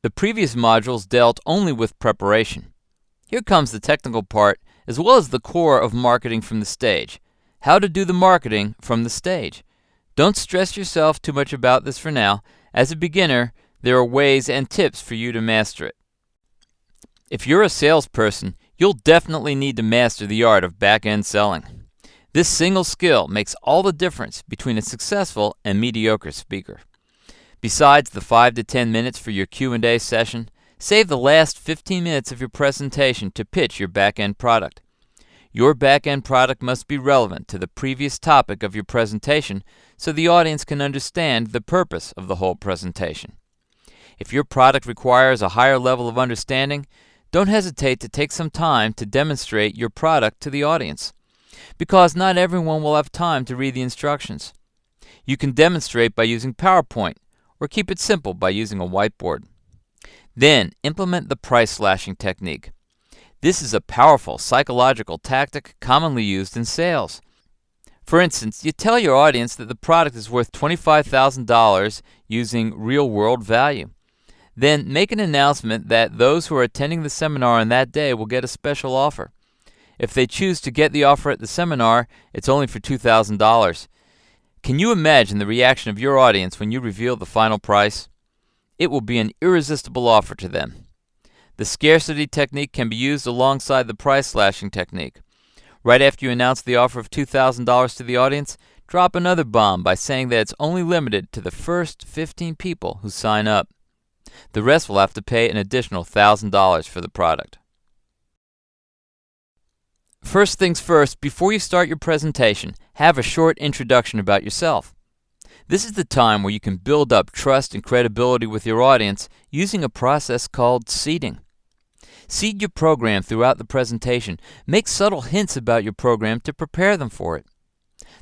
The previous modules dealt only with preparation. Here comes the technical part, as well as the core of marketing from the stage. How to do the marketing from the stage. Don't stress yourself too much about this for now. As a beginner, there are ways and tips for you to master it. If you're a salesperson, you'll definitely need to master the art of back-end selling. This single skill makes all the difference between a successful and mediocre speaker. Besides the 5 to 10 minutes for your Q&A session, save the last 15 minutes of your presentation to pitch your back-end product. Your back-end product must be relevant to the previous topic of your presentation so the audience can understand the purpose of the whole presentation. If your product requires a higher level of understanding, don't hesitate to take some time to demonstrate your product to the audience, because not everyone will have time to read the instructions. You can demonstrate by using PowerPoint, or keep it simple by using a whiteboard. Then, implement the price slashing technique. This is a powerful psychological tactic commonly used in sales. For instance, you tell your audience that the product is worth $25,000 using real-world value. Then make an announcement that those who are attending the seminar on that day will get a special offer. If they choose to get the offer at the seminar, it's only for $2,000. Can you imagine the reaction of your audience when you reveal the final price? It will be an irresistible offer to them. The scarcity technique can be used alongside the price slashing technique. Right after you announce the offer of $2,000 to the audience, drop another bomb by saying that it's only limited to the first 15 people who sign up. The rest will have to pay an additional $1,000 for the product. First things first, before you start your presentation, have a short introduction about yourself. This is the time where you can build up trust and credibility with your audience using a process called seeding. Seed your program throughout the presentation. Make subtle hints about your program to prepare them for it.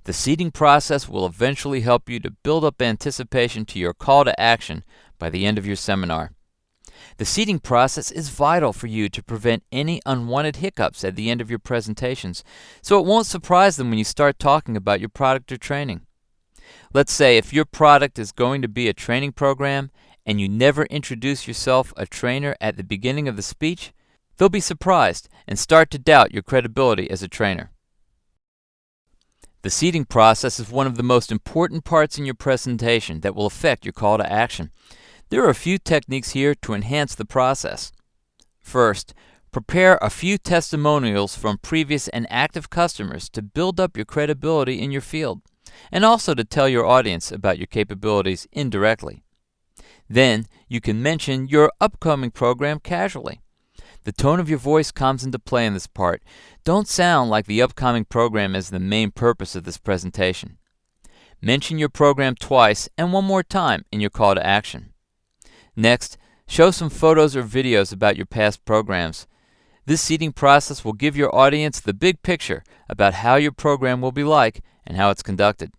The seeding process will eventually help you to build up anticipation to your call to action by the end of your seminar. The seeding process is vital for you to prevent any unwanted hiccups at the end of your presentations, so it won't surprise them when you start talking about your product or training. Let's say if your product is going to be a training program and you never introduce yourself a trainer at the beginning of the speech, they'll be surprised and start to doubt your credibility as a trainer. The seeding process is one of the most important parts in your presentation that will affect your call to action. There are a few techniques here to enhance the process. First, prepare a few testimonials from previous and active customers to build up your credibility in your field, and also to tell your audience about your capabilities indirectly. Then, you can mention your upcoming program casually. The tone of your voice comes into play in this part. Don't sound like the upcoming program is the main purpose of this presentation. Mention your program twice and one more time in your call to action. Next, show some photos or videos about your past programs. This seeding process will give your audience the big picture about how your program will be like and how it's conducted.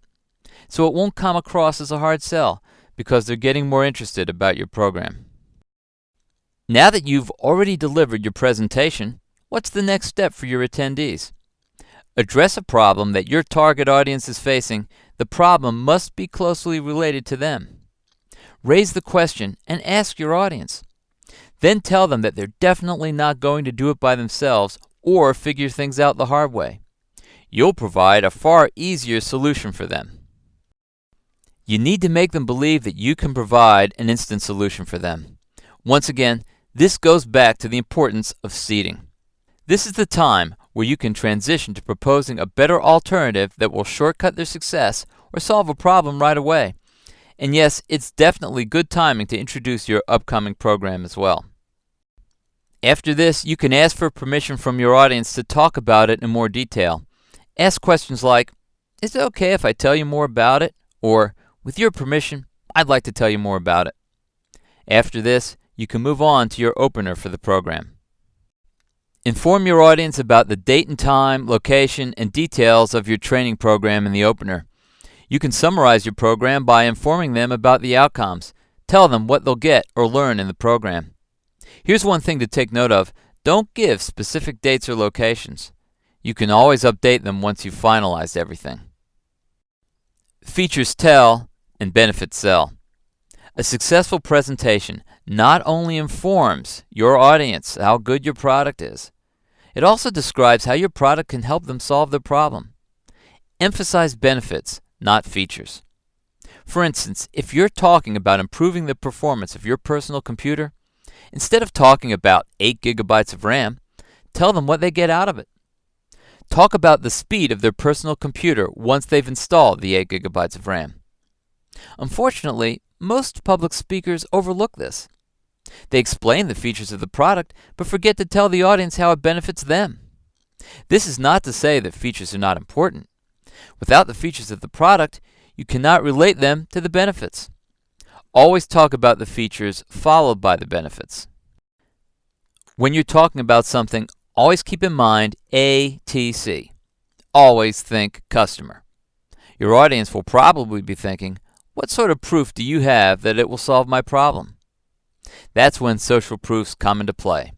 So it won't come across as a hard sell because they're getting more interested about your program. Now that you've already delivered your presentation, what's the next step for your attendees? Address a problem that your target audience is facing. The problem must be closely related to them. Raise the question and ask your audience. Then tell them that they're definitely not going to do it by themselves or figure things out the hard way. You'll provide a far easier solution for them. You need to make them believe that you can provide an instant solution for them. Once again, this goes back to the importance of seeding. This is the time where you can transition to proposing a better alternative that will shortcut their success or solve a problem right away. And yes, it's definitely good timing to introduce your upcoming program as well. After this, you can ask for permission from your audience to talk about it in more detail. Ask questions like, "Is it okay if I tell you more about it?" Or, "With your permission, I'd like to tell you more about it." After this, you can move on to your opener for the program. Inform your audience about the date and time, location, and details of your training program in the opener. You can summarize your program by informing them about the outcomes. Tell them what they'll get or learn in the program. Here's one thing to take note of. Don't give specific dates or locations. You can always update them once you've finalized everything. Features tell and benefits sell. A successful presentation not only informs your audience how good your product is, it also describes how your product can help them solve their problem. Emphasize benefits, not features. For instance, if you're talking about improving the performance of your personal computer, instead of talking about 8 gigabytes of RAM, tell them what they get out of it. Talk about the speed of their personal computer once they've installed the 8 gigabytes of RAM. Unfortunately, most public speakers overlook this. They explain the features of the product, but forget to tell the audience how it benefits them. This is not to say that features are not important. Without the features of the product, you cannot relate them to the benefits. Always talk about the features followed by the benefits. When you're talking about something, always keep in mind ATC. Always think customer. Your audience will probably be thinking, what sort of proof do you have that it will solve my problem? That's when social proofs come into play.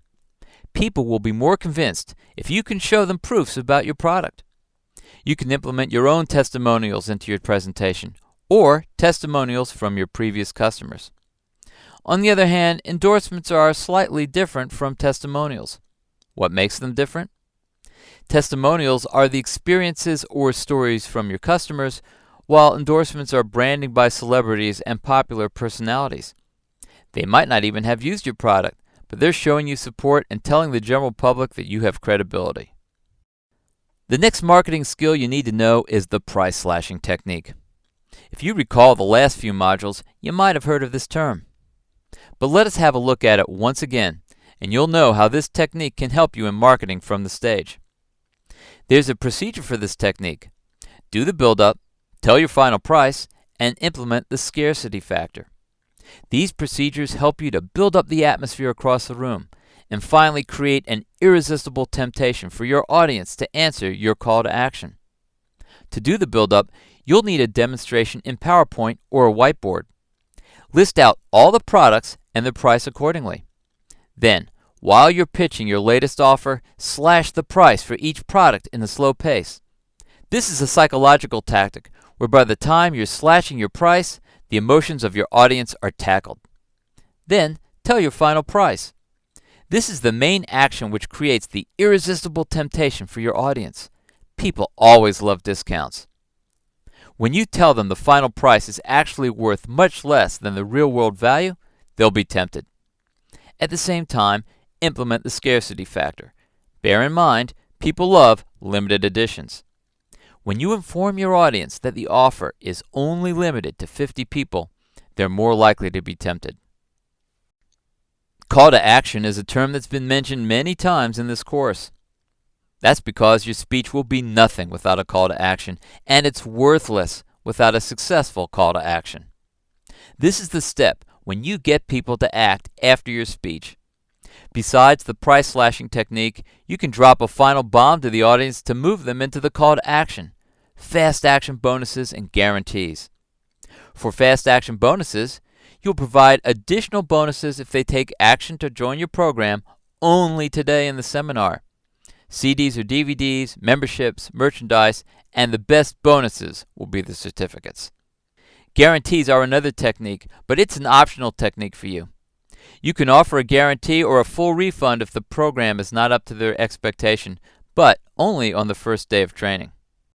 People will be more convinced if you can show them proofs about your product. You can implement your own testimonials into your presentation, or testimonials from your previous customers. On the other hand, endorsements are slightly different from testimonials. What makes them different? Testimonials are the experiences or stories from your customers, while endorsements are branding by celebrities and popular personalities. They might not even have used your product, but they're showing you support and telling the general public that you have credibility. The next marketing skill you need to know is the price slashing technique. If you recall the last few modules, you might have heard of this term. But let us have a look at it once again, and you'll know how this technique can help you in marketing from the stage. There's a procedure for this technique. Do the build-up, tell your final price, and implement the scarcity factor. These procedures help you to build up the atmosphere across the room, and finally create an irresistible temptation for your audience to answer your call to action. To do the build-up, you'll need a demonstration in PowerPoint or a whiteboard. List out all the products and the price accordingly. Then, while you're pitching your latest offer, slash the price for each product in a slow pace. This is a psychological tactic where by the time you're slashing your price, the emotions of your audience are tackled. Then, tell your final price. This is the main action which creates the irresistible temptation for your audience. People always love discounts. When you tell them the final price is actually worth much less than the real-world value, they'll be tempted. At the same time, implement the scarcity factor. Bear in mind, people love limited editions. When you inform your audience that the offer is only limited to 50 people, they're more likely to be tempted. Call to action is a term that's been mentioned many times in this course. That's because your speech will be nothing without a call to action, and it's worthless without a successful call to action. This is the step when you get people to act after your speech. Besides the price slashing technique, you can drop a final bomb to the audience to move them into the call to action. Fast action bonuses and guarantees. For fast action bonuses, you'll provide additional bonuses if they take action to join your program only today in the seminar. CDs or DVDs, memberships, merchandise, and the best bonuses will be the certificates. Guarantees are another technique, but it's an optional technique for you. You can offer a guarantee or a full refund if the program is not up to their expectation, but only on the first day of training.